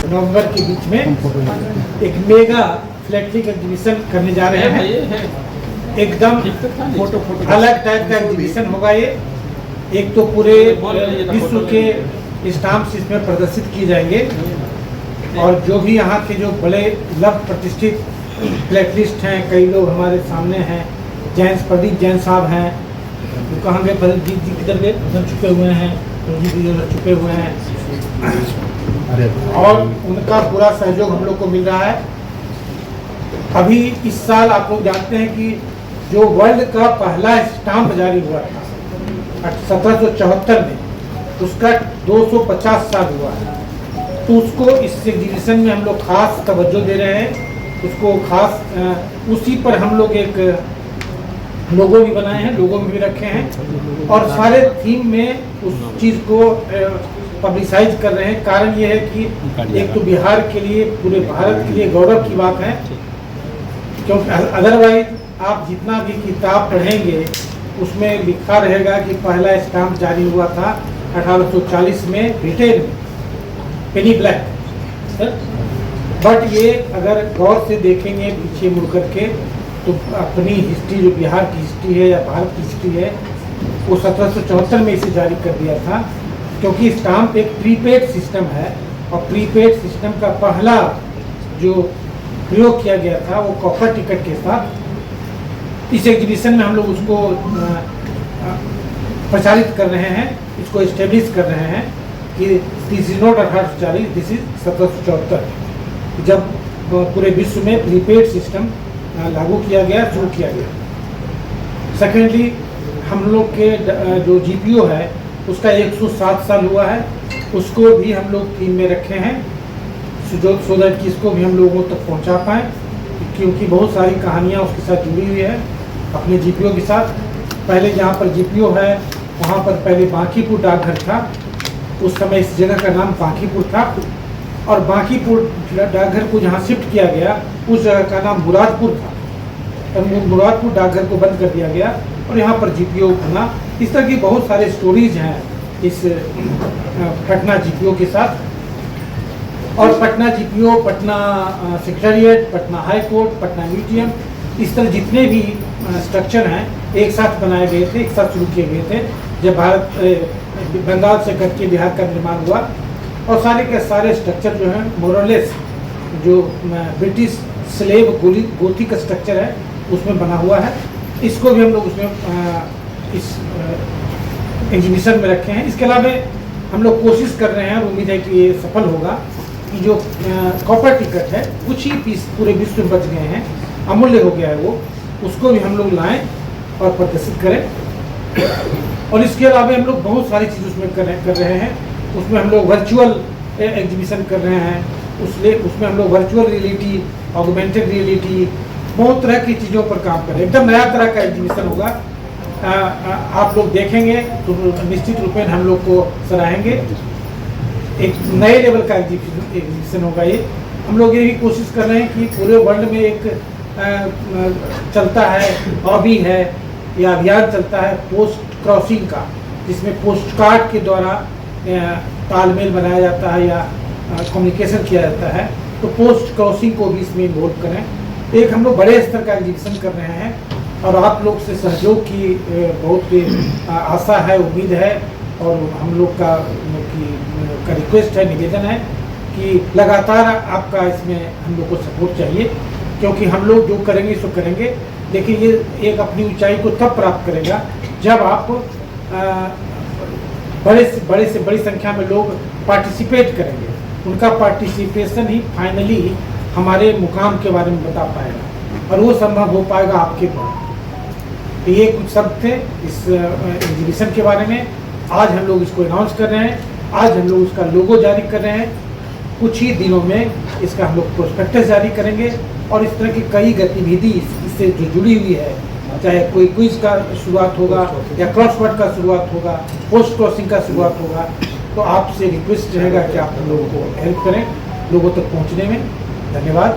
नवंबर के बीच में एक मेगा फिलेटलिक एग्जीबिशन करने जा रहे हैं। एकदम अलग टाइप का एग्जीबिशन होगा ये। एक तो पूरे विश्व के स्टाम्प्स इसमें प्रदर्शित किए जाएंगे और जो भी यहाँ के जो बड़े लव प्रतिष्ठित फिलेटलिस्ट हैं, कई लोग हमारे सामने हैं। प्रदीप जैन साहब हैं, तो कहाँ गए? प्रदीप जी किधर गए? उधर छुपे हुए हैं, प्रदीप जी उधर छुपे हुए हैं और उनका पूरा सहयोग हम लोग को मिल रहा है। अभी इस साल आप लोग जानते हैं कि जो वर्ल्ड का पहला स्टाम्प जारी हुआ था 1774 में, उसका 250 साल हुआ है। तो उसको इस एग्जीबिशन में हम लोग खास तवज्जो दे रहे हैं, उसको खास उसी पर हम लोग एक लोगो भी बनाए हैं, लोगो भी रखे हैं और सारे थीम में उस चीज़ को पब्लिसाइज कर रहे हैं। कारण ये है कि एक तो बिहार के लिए, पूरे भारत के लिए गौरव की बात है, क्योंकि अदरवाइज आप जितना भी किताब पढ़ेंगे उसमें लिखा रहेगा कि पहला स्टाम्प जारी हुआ था 1840 में ब्रिटेन में, पेनी ब्लैक। बट ये अगर गौर से देखेंगे पीछे मुड़ करके तो अपनी हिस्ट्री, जो बिहार की हिस्ट्री है या भारत की हिस्ट्री है, वो 1774 में इसे जारी कर दिया था। क्योंकि स्टाम्प एक प्रीपेड सिस्टम है और प्रीपेड सिस्टम का पहला जो प्रयोग किया गया था वो कॉपर टिकट के साथ। इस एग्जीबिशन में हम लोग उसको प्रचारित कर रहे हैं, इसको एस्टेब्लिश कर रहे हैं कि this is not 1840, this is 1774, जब पूरे विश्व में प्रीपेड सिस्टम लागू किया गया, शुरू किया गया। सेकेंडली, हम लोग के जो जीपीओ है उसका 107 साल हुआ है, उसको भी हम लोग थीम में रखे हैं सो दैट कि इसको भी हम लोगों तक पहुंचा पाएँ, क्योंकि बहुत सारी कहानियां उसके साथ जुड़ी हुई है अपने जीपीओ के साथ। पहले जहाँ पर जीपीओ है वहाँ पर पहले बांकीपुर डाकघर था, उस समय इस जगह का नाम बांकीपुर था और बांकीपुर डाकघर को जहाँ शिफ्ट किया गया उस जगह का नाम मुरादपुर था और मुरादपुर डाकघर को बंद कर दिया गया और यहाँ पर जीपीओ बना। इस तरह की बहुत सारे स्टोरीज हैं इस पटना जीपीओ के साथ। और Patna GPO, Patna secretariat, Patna high court, Patna museum, इस तरह जितने भी स्ट्रक्चर हैं एक साथ बनाए गए थे, एक साथ शुरू किए गए थे जब भारत बंगाल से करके बिहार का निर्माण हुआ। और सारे के सारे स्ट्रक्चर जो हैं मोरलेस जो ब्रिटिश स्लेव गोथिक स्ट्रक्चर है उसमें बना हुआ है। इसको भी हम लोग उसमें इस एग्जीबिशन में रखे हैं। इसके अलावा हम लोग कोशिश कर रहे हैं और उम्मीद है कि ये सफल होगा कि जो कॉपर टिकट है, कुछ ही पीस पूरे विश्व में बच गए हैं, अमूल्य हो गया है वो, उसको भी हम लोग लाएं और प्रदर्शित करें। और इसके अलावा हम लोग बहुत सारी चीज़ उसमें कर रहे हैं। उसमें हम लोग वर्चुअल एग्जीबिशन कर रहे हैं, उसमें हम लोग वर्चुअल रियलिटी, ऑगमेंटेड रियलिटी, बहुत तरह की चीज़ों पर काम कर रहे हैं। एकदम नया तरह का एग्जीबिशन होगा। आप लोग देखेंगे तो निश्चित रूप में हम लोग को सराहेंगे। एक नए लेवल का एग्जीबिशन होगा ये। हम लोग ये भी कोशिश कर रहे हैं कि पूरे वर्ल्ड में एक चलता है, हॉबी है या अभियान चलता है पोस्ट क्रॉसिंग का, जिसमें पोस्ट कार्ड के द्वारा तालमेल बनाया जाता है या कम्युनिकेशन किया जाता है। तो पोस्ट क्रॉसिंग को भी इसमें इन्वॉल्व करें। एक हम लोग बड़े स्तर का एग्जीबिशन कर रहे हैं और आप लोग से सहयोग की बहुत आशा है, उम्मीद है और हम लोग का रिक्वेस्ट है, निवेदन है कि लगातार आपका इसमें हम लोग को सपोर्ट चाहिए, क्योंकि हम लोग जो करेंगे सो करेंगे, लेकिन ये एक अपनी ऊंचाई को तब प्राप्त करेगा जब आप बड़े से बड़ी संख्या में लोग पार्टिसिपेट करेंगे। उनका पार्टिसिपेशन ही फाइनली हमारे मुकाम के बारे में बता पाएगा और वो संभव हो पाएगा आपके द्वारा। तो ये कुछ शब्द थे इस एग्जीबिशन के बारे में। आज हम लोग इसको अनाउंस कर रहे हैं, आज हम लोग उसका लोगो जारी कर रहे हैं, कुछ ही दिनों में इसका हम लोग प्रोस्पेक्टस जारी करेंगे और इस तरह की कई गतिविधि इससे जो जुड़ी हुई है, चाहे कोई क्विज का शुरुआत होगा या क्रॉसवर्ड का शुरुआत होगा, पोस्ट क्रॉसिंग का शुरुआत होगा, तो आपसे रिक्वेस्ट रहेगा कि आप लोगों को हेल्प करें लोगों तक पहुंचने में। धन्यवाद।